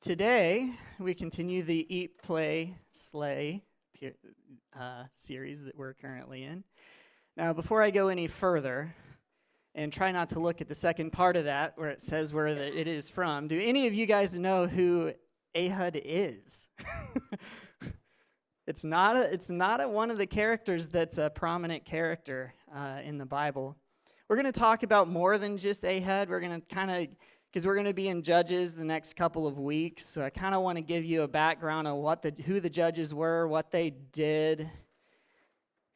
Today, we continue the Eat, Play, Slay series that we're currently in. Now, before I go any further, and try not to look at the second part of that, where it says where it is from, do any of you guys know who Ehud is? It's not one of the characters that's a prominent character in the Bible. We're going to talk about more than just Ehud. We're going to because we're going to be in Judges the next couple of weeks, so I kind of want to give you a background on who the judges were, what they did,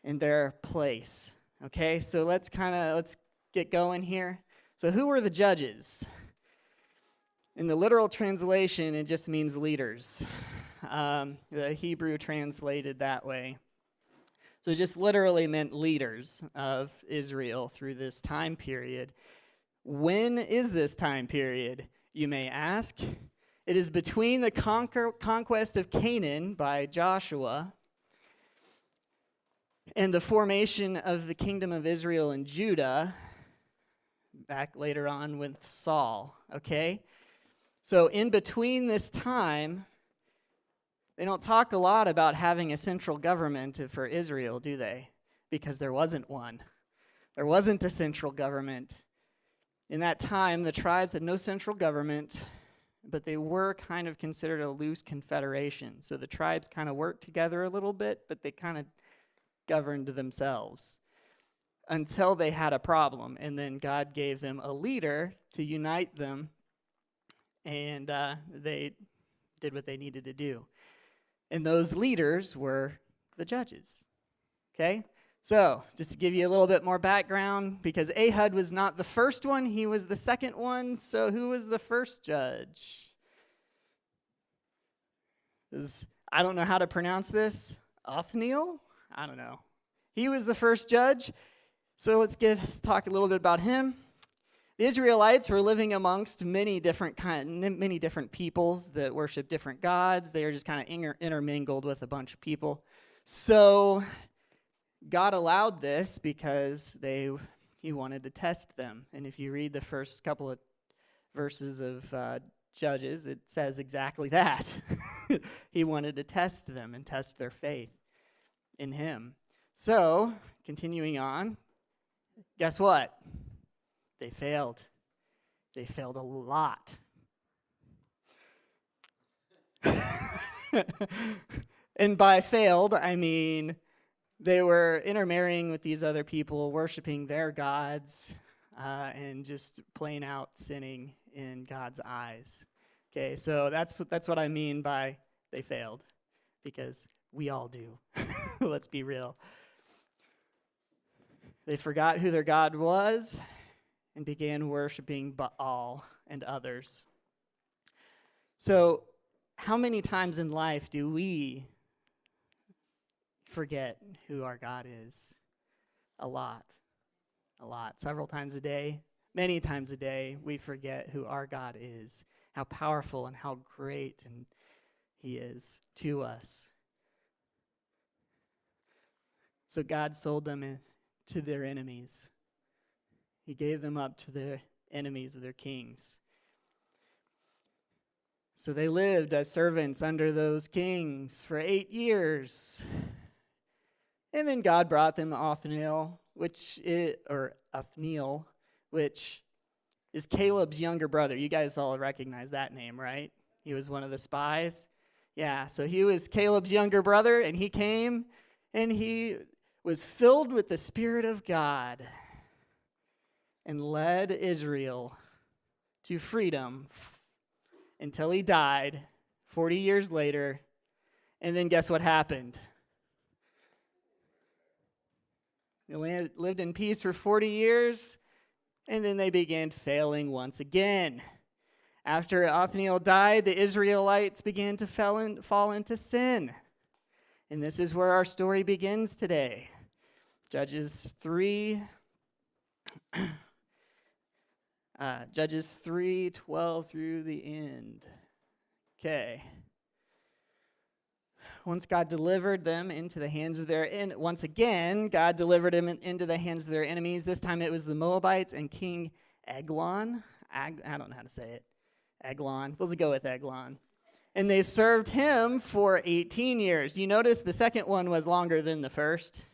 and their place. Okay, so let's get going here. So who were the judges? In the literal translation, it just means leaders. The Hebrew translated that way. So it just literally meant leaders of Israel through this time period. When is this time period, you may ask? It is between the conquest of Canaan by Joshua and the formation of the kingdom of Israel and Judah back later on with Saul, okay? So in between this time, they don't talk a lot about having a central government for Israel, do they? Because there wasn't one. There wasn't a central government. In that time, the tribes had no central government, but they were kind of considered a loose confederation. So the tribes kind of worked together a little bit, but they kind of governed themselves until they had a problem. And then God gave them a leader to unite them, and they did what they needed to do. And those leaders were the judges. Okay? So, just to give you a little bit more background, because Ehud was not the first one, he was the second one. So, who was the first judge? I don't know how to pronounce this. Othniel? I don't know. He was the first judge. So, let's talk a little bit about him. The Israelites were living amongst many different peoples that worship different gods. They were just kind of intermingled with a bunch of people. So God allowed this because He wanted to test them. And if you read the first couple of verses of Judges, it says exactly that. He wanted to test them and test their faith in Him. So, continuing on, guess what? They failed. They failed a lot. And by failed, I mean they were intermarrying with these other people, worshiping their gods, and just plain out sinning in God's eyes. Okay, so that's what I mean by they failed, because we all do. Let's be real. They forgot who their God was and began worshiping Baal and others. So, how many times in life do we forget who our God is? A lot. Several times a day, many times a day, we forget who our God is, how powerful and how great and He is to us. So God sold them to their enemies. He gave them up to their enemies of their kings. So they lived as servants under those kings for 8 years. And then God brought them Othniel, which is Caleb's younger brother. You guys all recognize that name, right? He was one of the spies. Yeah, so he was Caleb's younger brother, and he came, and he was filled with the Spirit of God and led Israel to freedom until he died 40 years later. And then guess what happened? They lived in peace for 40 years, and then they began failing once again. After Othniel died, the Israelites began to fall into sin. And this is where our story begins today. Judges 3, Judges 3:12 through the end. Okay. Once God delivered them into the hands of once again, God delivered them into the hands of their enemies. This time it was the Moabites and King Eglon. I don't know how to say it. Eglon. We'll go with Eglon. And they served him for 18 years. You notice the second one was longer than the first?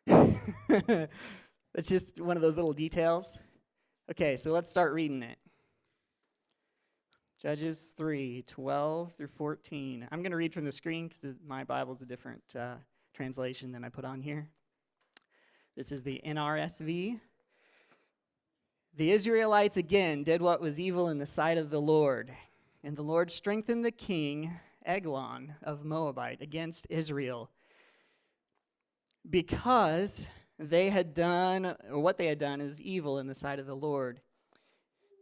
That's just one of those little details. Okay, so let's start reading it. Judges 3:12 through 14. I'm going to read from the screen because my Bible's a different translation than I put on here. This is the NRSV. The Israelites again did what was evil in the sight of the Lord, and the Lord strengthened the king, Eglon of Moabite, against Israel, because they had done, or what they had done is evil in the sight of the Lord.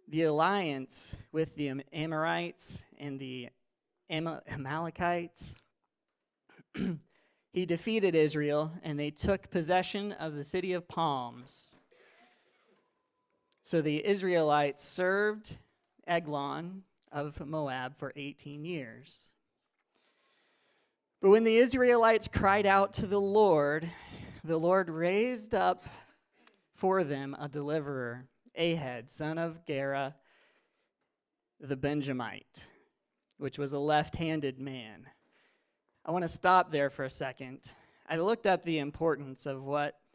The alliance with the Amorites and the Amalekites, he defeated Israel, and they took possession of the city of palms. So the Israelites served Eglon of Moab for 18 years. But when the Israelites cried out to the Lord raised up for them a deliverer, Ahad, son of Gera, the Benjamite, which was a left-handed man. I want to stop there for a second. I looked up the importance of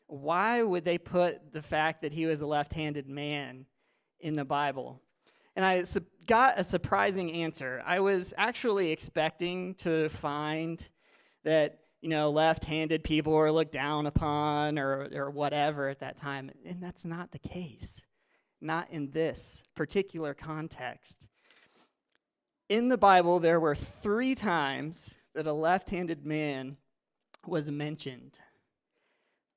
why would they put the fact that he was a left-handed man in the Bible? And I got a surprising answer. I was actually expecting to find that, left-handed people were looked down upon or whatever at that time. And that's not the case. Not in this particular context. In the Bible, there were 3 times that a left-handed man was mentioned.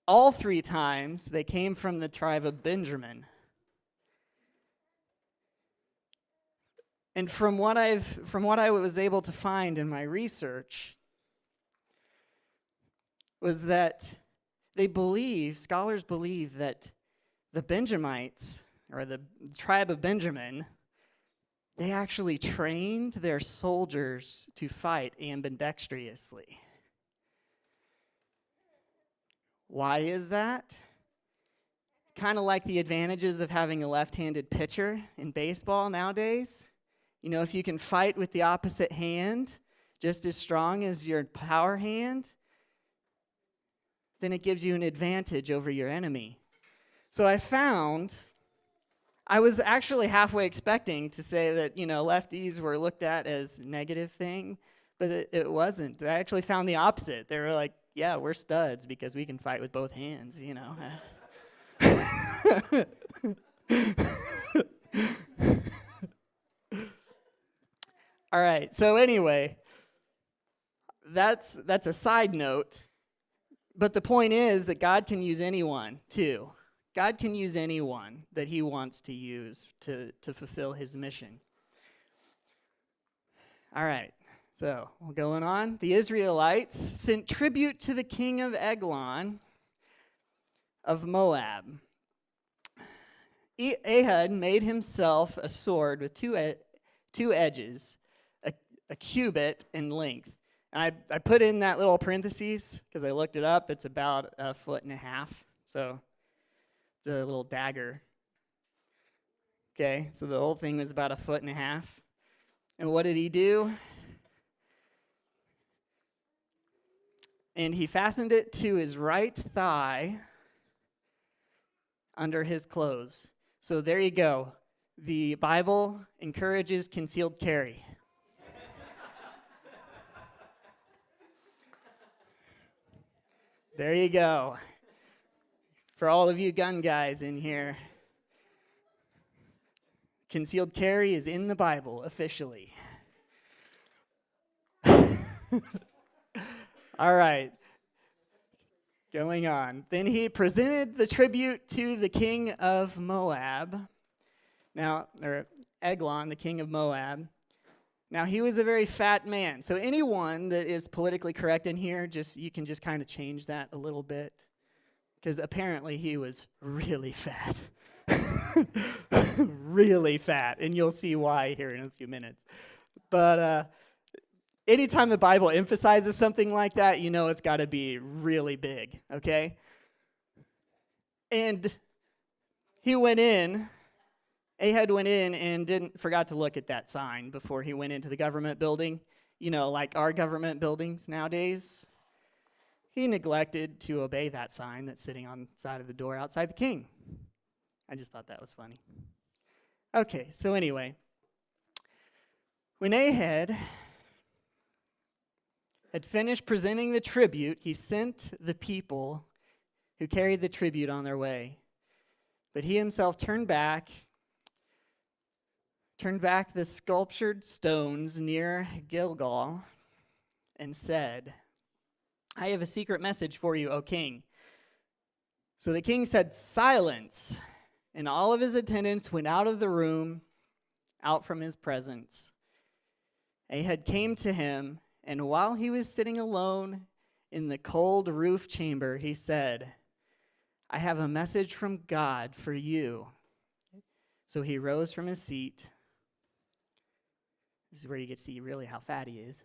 All 3 times they came from the tribe of Benjamin. And from what I was able to find in my research, was that scholars believe that the Benjamites, or the tribe of Benjamin, they actually trained their soldiers to fight ambidextrously. Why is that? Kind of like the advantages of having a left-handed pitcher in baseball nowadays. If you can fight with the opposite hand just as strong as your power hand, then it gives you an advantage over your enemy. So I was actually halfway expecting to say that, lefties were looked at as a negative thing, but it wasn't. I actually found the opposite. They were like, yeah, we're studs because we can fight with both hands, All right, so anyway, that's a side note. But the point is that God can use anyone, too. God can use anyone that he wants to use to fulfill his mission. All right, so going on. The Israelites sent tribute to the king of Eglon of Moab. Ahad made himself a sword with two edges, a cubit in length. And I put in that little parentheses because I looked it up. It's about 1.5 feet. So it's a little dagger. Okay, so the whole thing was about 1.5 feet. And what did he do? And he fastened it to his right thigh under his clothes. So there you go. The Bible encourages concealed carry. There you go. For all of you gun guys in here, concealed carry is in the Bible officially. All right. Going on. Then he presented the tribute to the king of Moab. Or Eglon, the king of Moab. Now, he was a very fat man. So anyone that is politically correct in here, you can just kind of change that a little bit. Because apparently he was really fat. Really fat. And you'll see why here in a few minutes. But anytime the Bible emphasizes something like that, it's got to be really big, okay? And he went in Ahab went in and forgot to look at that sign before he went into the government building. You know, like our government buildings nowadays. He neglected to obey that sign that's sitting on the side of the door outside the king. I just thought that was funny. Okay, so anyway, when Ahab had finished presenting the tribute, he sent the people who carried the tribute on their way. But he himself turned back the sculptured stones near Gilgal and said, I have a secret message for you, O king. So the king said, silence. And all of his attendants went out of the room, out from his presence. Ahab came to him, and while he was sitting alone in the cold roof chamber, he said, I have a message from God for you. So he rose from his seat. This is where you get to see really how fat he is.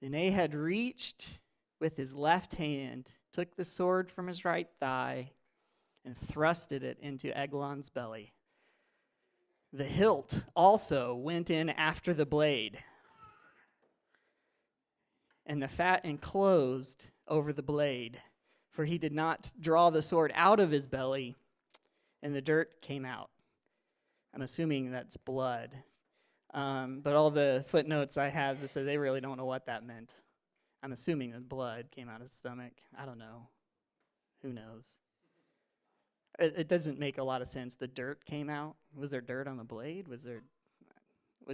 Then Ahab reached with his left hand, took the sword from his right thigh, and thrusted it into Eglon's belly. The hilt also went in after the blade, and the fat enclosed over the blade, for he did not draw the sword out of his belly, and the dirt came out. I'm assuming that's blood. But all the footnotes I have say they really don't know what that meant. I'm assuming that blood came out of his stomach. I don't know. Who knows? It doesn't make a lot of sense. The dirt came out. Was there dirt on the blade? Was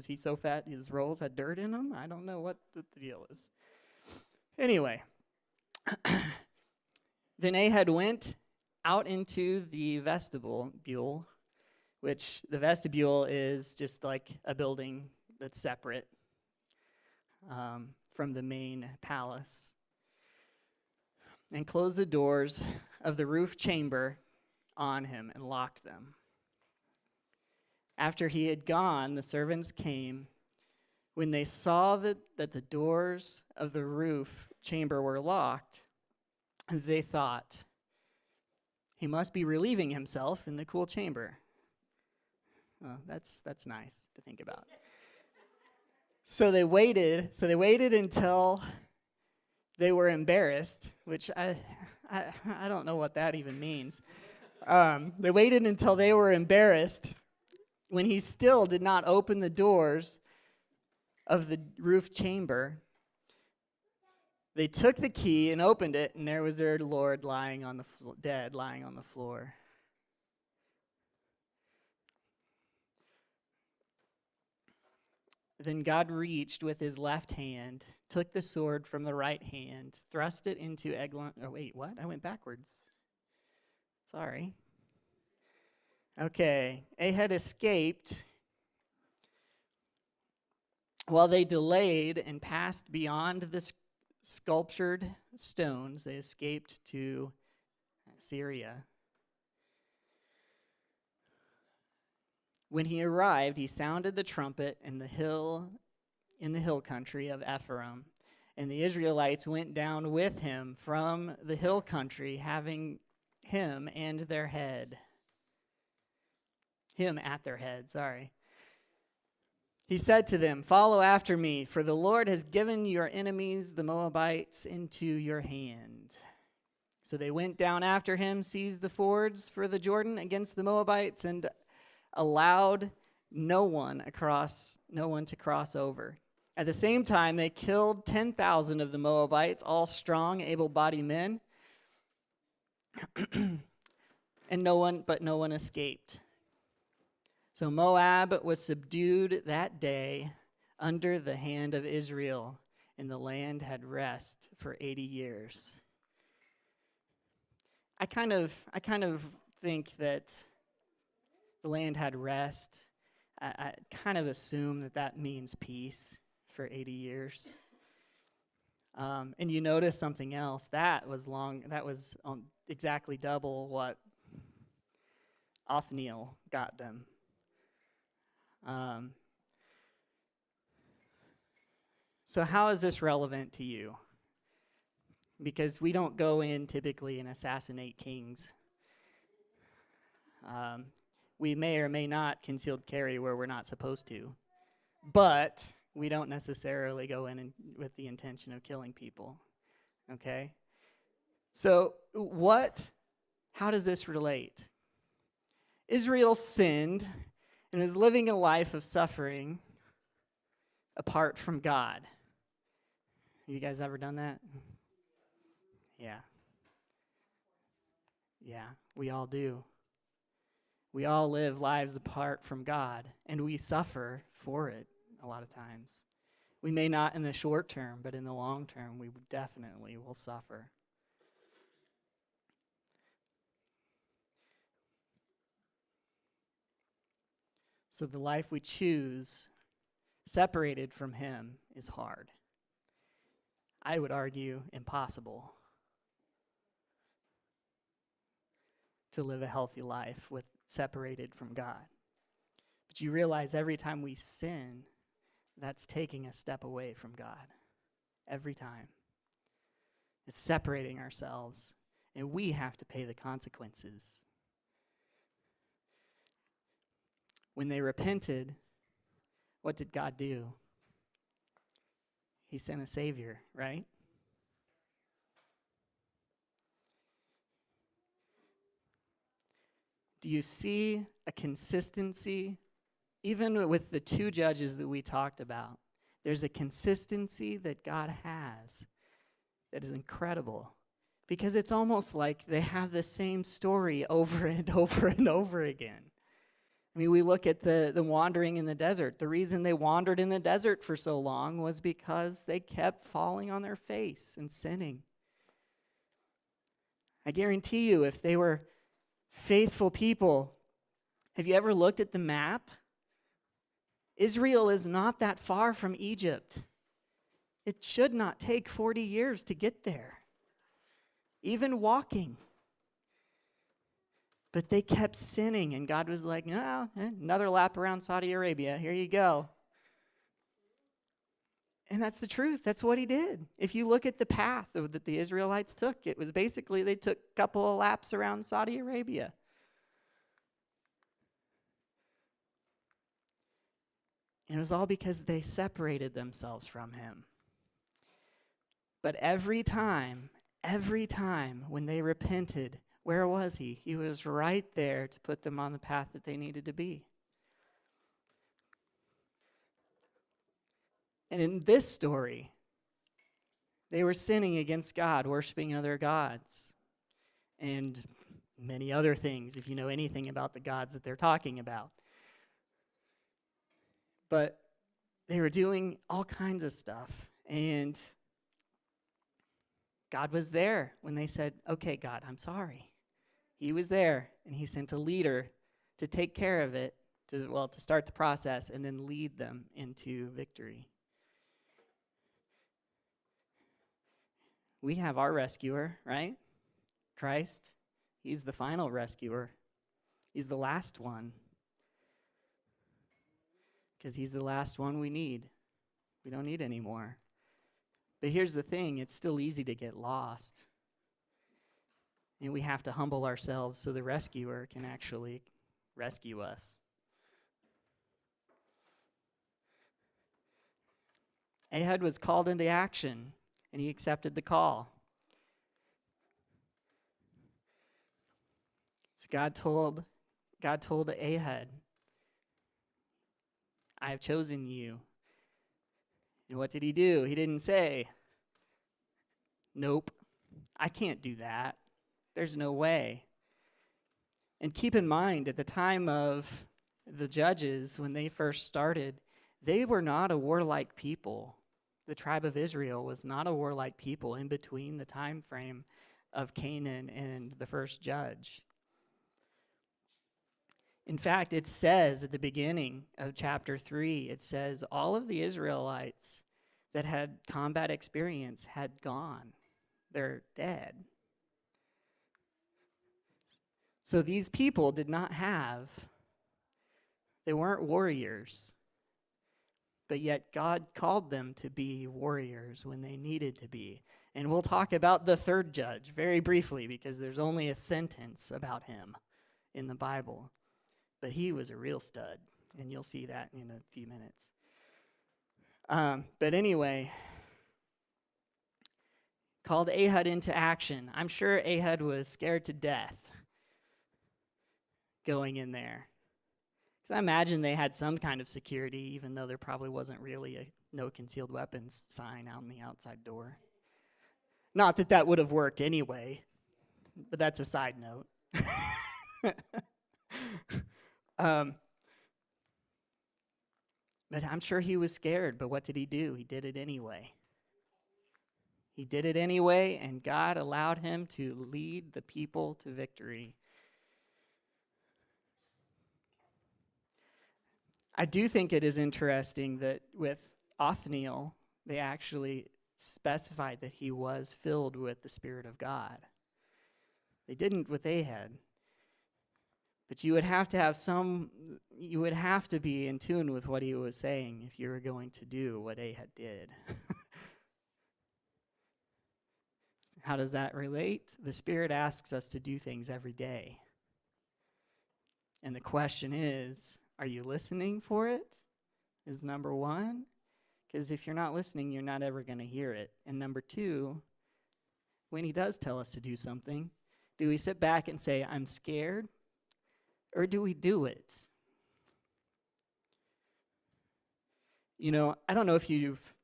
he so fat his rolls had dirt in them? I don't know what the deal is. Anyway, then Ahab went out into the vestibule, which the vestibule is just like a building that's separate from the main palace, and closed the doors of the roof chamber on him and locked them. After he had gone, the servants came. When they saw that the doors of the roof chamber were locked, they thought, he must be relieving himself in the cool chamber. Well, that's nice to think about. So they waited until they were embarrassed, which I don't know what that even means. They waited until they were embarrassed when he still did not open the doors of the roof chamber. They took the key and opened it, and there was their Lord lying on the dead, lying on the floor. Then God reached with his left hand, took the sword from the right hand, thrust it into Eglon. Oh, wait, what? I went backwards. Sorry. Okay. Ahab escaped while they delayed and passed beyond the sculptured stones. They escaped to Syria. When he arrived, he sounded the trumpet in the hill country of Ephraim, and the Israelites went down with him from the hill country, having him at their head. He said to them, "Follow after me, for the Lord has given your enemies, the Moabites, into your hand." So they went down after him, seized the fords for the Jordan against the Moabites, and allowed no one to cross over. At the same time, they killed 10,000 of the Moabites, all strong, able-bodied men, and no one escaped. So Moab was subdued that day under the hand of Israel, and the land had rest for 80 years. I kind of think that the land had rest. I kind of assume that means peace for 80 years. And you notice something else. That was exactly double what Othniel got them. So how is this relevant to you? Because we don't go in typically and assassinate kings. We may or may not concealed carry where we're not supposed to, but we don't necessarily go in with the intention of killing people, okay? So how does this relate? Israel sinned and was living a life of suffering apart from God. You guys ever done that? Yeah. Yeah, we all do. We all live lives apart from God, and we suffer for it a lot of times. We may not in the short term, but in the long term, we definitely will suffer. So the life we choose, separated from Him, is hard. I would argue impossible to live a healthy life with separated from God. But you realize every time we sin, that's taking a step away from God. Every time. It's separating ourselves, and we have to pay the consequences. When they repented, what did God do? He sent a Savior, right? Do you see a consistency? Even with the two judges that we talked about, there's a consistency that God has that is incredible. Because it's almost like they have the same story over and over and over again. I mean, we look at the wandering in the desert. The reason they wandered in the desert for so long was because they kept falling on their face and sinning. I guarantee you, if they were faithful people, have you ever looked at the map? Israel is not that far from Egypt. It should not take 40 years to get there, even walking. But they kept sinning, and God was like, no, another lap around Saudi Arabia. Here you go. And that's the truth. That's what He did. If you look at the path that the Israelites took, it was basically they took a couple of laps around Saudi Arabia. And it was all because they separated themselves from Him. But every time when they repented, where was He? He was right there to put them on the path that they needed to be. And in this story, they were sinning against God, worshiping other gods, and many other things, if you know anything about the gods that they're talking about. But they were doing all kinds of stuff, and God was there when they said, okay, God, I'm sorry. He was there, and He sent a leader to take care of it, to start the process, and then lead them into victory. We have our rescuer, right? Christ. He's the final rescuer. He's the last one. Because He's the last one we need. We don't need any more. But here's the thing, it's still easy to get lost. And we have to humble ourselves so the rescuer can actually rescue us. Ahab was called into action, and he accepted the call. So God told Ahab, I have chosen you. And what did he do? He didn't say, nope, I can't do that. There's no way. And keep in mind, at the time of the judges, when they first started, they were not a warlike people. The tribe of Israel was not a warlike people in between the time frame of Canaan and the first judge. In fact, it says at the beginning of chapter 3, it says all of the Israelites that had combat experience had gone. They're dead. So these people did not they weren't warriors, but yet God called them to be warriors when they needed to be. And we'll talk about the third judge very briefly because there's only a sentence about him in the Bible. but he was a real stud, and you'll see that in a few minutes. But anyway, called Ehud into action. I'm sure Ehud was scared to death going in there. Because I imagine they had some kind of security, even though there probably wasn't really a no concealed weapons sign out on the outside door. Not that that would have worked anyway, but that's a side note. But I'm sure he was scared, but what did he do? He did it anyway. He did it anyway, and God allowed him to lead the people to victory. I do think it is interesting that with Othniel, they actually specified that he was filled with the Spirit of God. They didn't with Ahab. But you would have to be in tune with what he was saying if you were going to do what Ahab did. How does that relate? The Spirit asks us to do things every day. And the question is, are you listening for it? Is number one. Because if you're not listening, you're not ever going to hear it. And number two, when he does tell us to do something, do we sit back and say, I'm scared? Or do we do it? You know, I don't know if you've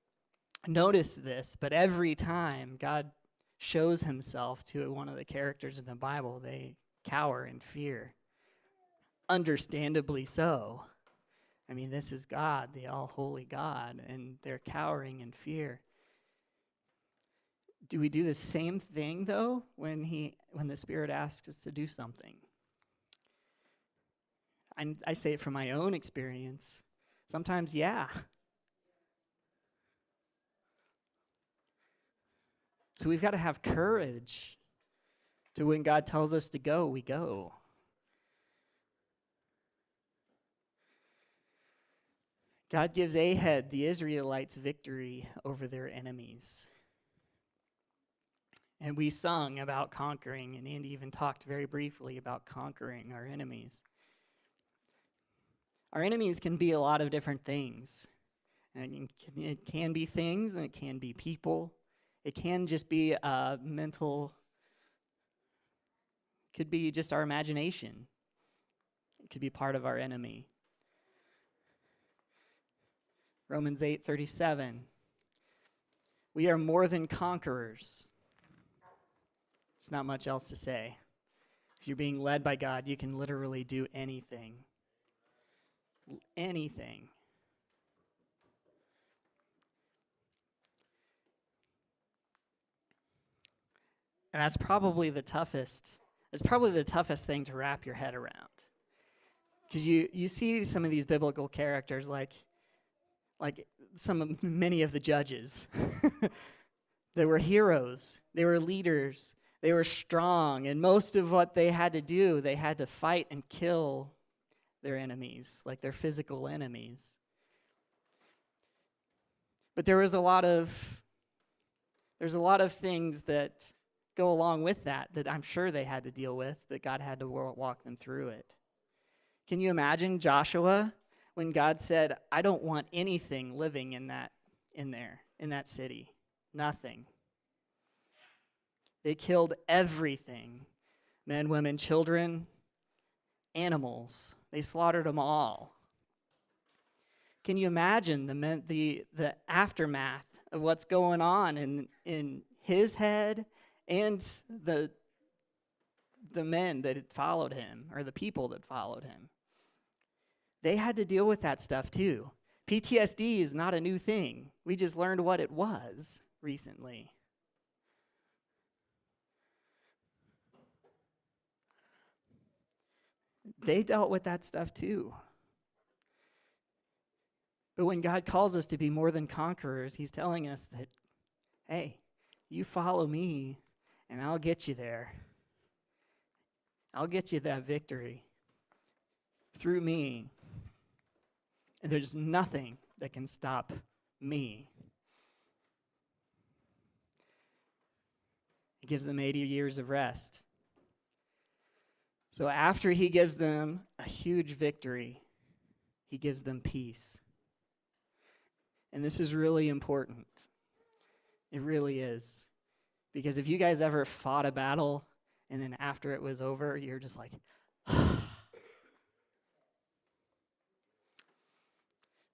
noticed this, but every time God shows himself to one of the characters in the Bible, they cower in fear. Understandably so. I mean, this is God, the all-holy God, and they're cowering in fear. Do we do the same thing, though, when the Spirit asks us to do something? I say it from my own experience. Sometimes, yeah. So we've got to have courage to when God tells us to go, we go. God gives Ahab, the Israelites, victory over their enemies. And we sung about conquering, and Andy even talked very briefly about conquering our enemies. Our enemies can be a lot of different things. And it can be things, and it can be people. It can just be mental, could be just our imagination. It could be part of our enemy. Romans 8:37. We are more than conquerors. There's not much else to say. If you're being led by God, you can literally do anything. Anything. And that's probably the toughest. It's probably the toughest thing to wrap your head around. Because you see some of these biblical characters like many of the judges. They were heroes. They were leaders. They were strong. And most of what they had to do, they had to fight and kill their enemies, like their physical enemies. But there's a lot of things that go along with that I'm sure they had to deal with, that God had to walk them through it. Can you imagine Joshua when God said, I don't want anything living in that city? Nothing. They killed everything. Men, women, children, animals. They slaughtered them all. Can you imagine the aftermath of what's going on in his head and the men that had followed him, or the people that followed him? They had to deal with that stuff too. PTSD is not a new thing. We just learned what it was recently. They dealt with that stuff too. But when God calls us to be more than conquerors, he's telling us that, hey, you follow me and I'll get you there. I'll get you that victory through me. And there's nothing that can stop me. It gives them 80 years of rest. So after he gives them a huge victory, he gives them peace. And this is really important. It really is. Because if you guys ever fought a battle and then after it was over, you're just like,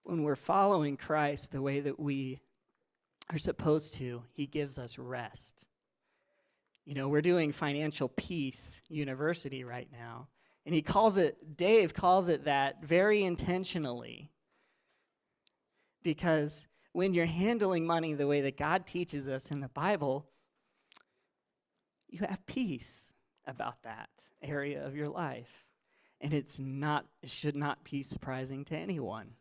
when we're following Christ the way that we are supposed to, he gives us rest. You know, we're doing Financial Peace University right now, and Dave calls it that very intentionally, because when you're handling money the way that God teaches us in the Bible, you have peace about that area of your life. And it should not be surprising to anyone.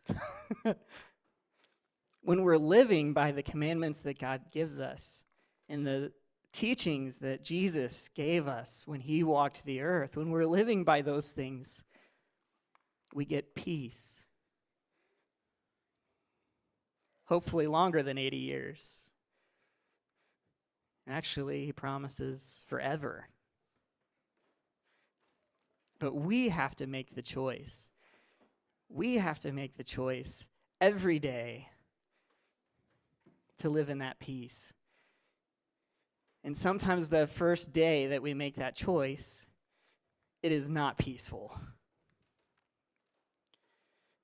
When we're living by the commandments that God gives us and the teachings that Jesus gave us when he walked the earth, when we're living by those things, we get peace. Hopefully longer than 80 years. Actually, he promises forever. But we have to make the choice. We have to make the choice every day to live in that peace. And sometimes the first day that we make that choice, it is not peaceful.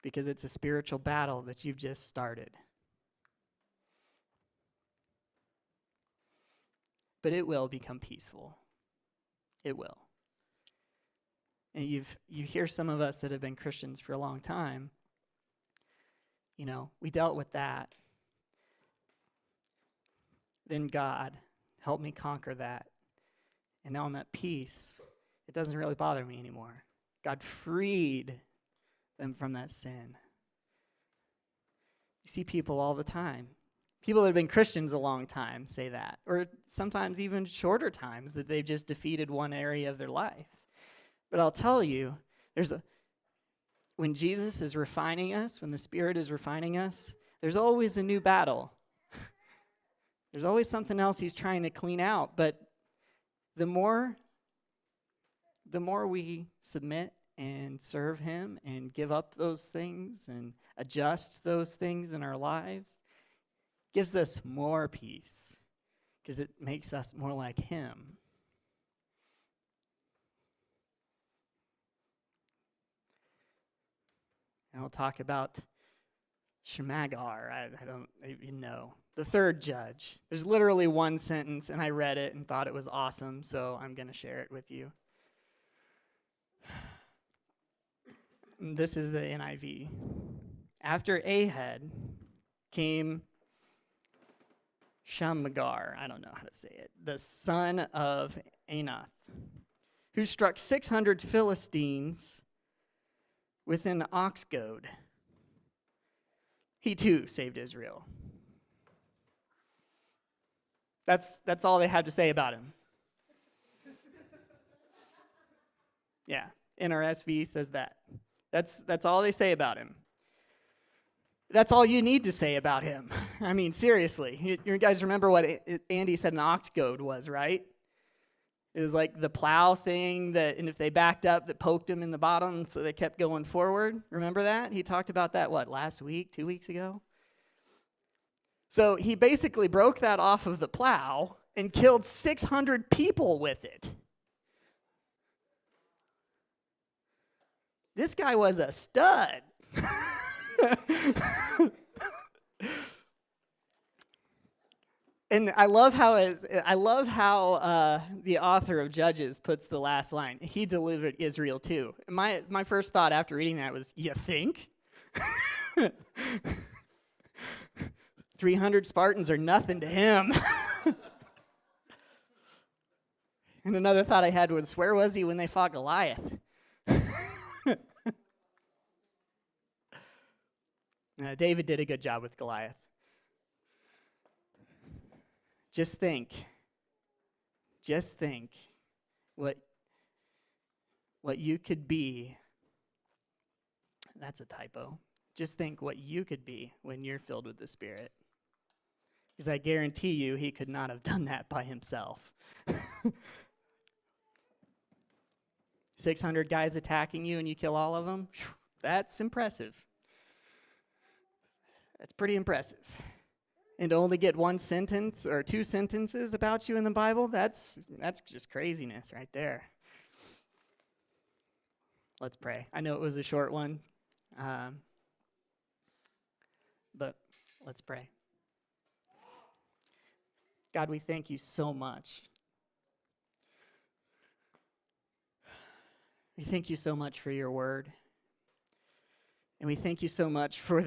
Because it's a spiritual battle that you've just started. But it will become peaceful. It will. And you hear some of us that have been Christians for a long time, you know, we dealt with that. Then God helped me conquer that. And now I'm at peace. It doesn't really bother me anymore. God freed them from that sin. You see people all the time. People that have been Christians a long time say that. Or sometimes even shorter times that they've just defeated one area of their life. But I'll tell you, when Jesus is refining us, when the Spirit is refining us, there's always a new battle. There's always something else he's trying to clean out. But the more we submit and serve him and give up those things and adjust those things in our lives, gives us more peace because it makes us more like him. And I'll talk about Shemagar. I don't even know. The third judge. There's literally one sentence, and I read it and thought it was awesome, so I'm going to share it with you. This is the NIV. After Ahad came Shemagar, I don't know how to say it, the son of Anath, who struck 600 Philistines with an ox goad. He too saved Israel. That's all they had to say about him. Yeah, NRSV says that. That's all they say about him. That's all you need to say about him. I mean, seriously. You guys remember what Andy said an ox goad was, right? It was like the plow thing and if they backed up, that poked them in the bottom, so they kept going forward. Remember that? He talked about that, last week, 2 weeks ago? So he basically broke that off of the plow and killed 600 people with it. This guy was a stud. And I love how the author of Judges puts the last line. He delivered Israel too. My first thought after reading that was, you think? 300 Spartans are nothing to him. And another thought I had was, where was he when they fought Goliath? David did a good job with Goliath. Just think what you could be. That's a typo. Just think what you could be when you're filled with the Spirit. Because I guarantee you he could not have done that by himself. 600 guys attacking you and you kill all of them? That's impressive. That's pretty impressive. And to only get one sentence or two sentences about you in the Bible, that's just craziness right there. Let's pray. I know it was a short one, but let's pray. God, we thank you so much. We thank you so much for your word. And we thank you so much for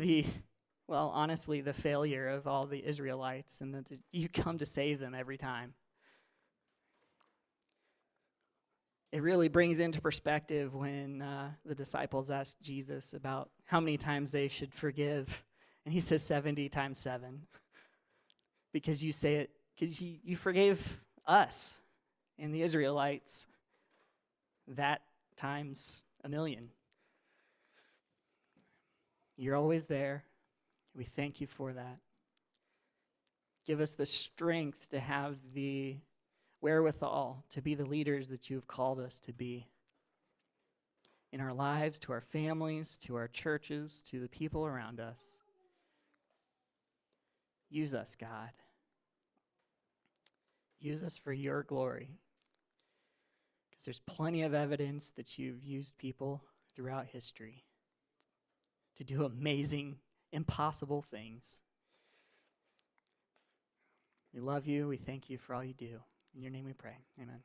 honestly, the failure of all the Israelites, and that you come to save them every time. It really brings into perspective when the disciples asked Jesus about how many times they should forgive. And he says 70 times 7. Because you say it, because you forgave us and the Israelites that times 1,000,000. You're always there. We thank you for that. Give us the strength to have the wherewithal to be the leaders that you've called us to be in our lives, to our families, to our churches, to the people around us. Use us, God. Use us for your glory. Because there's plenty of evidence that you've used people throughout history to do amazing, impossible things. We love you. We thank you for all you do. In your name we pray. Amen.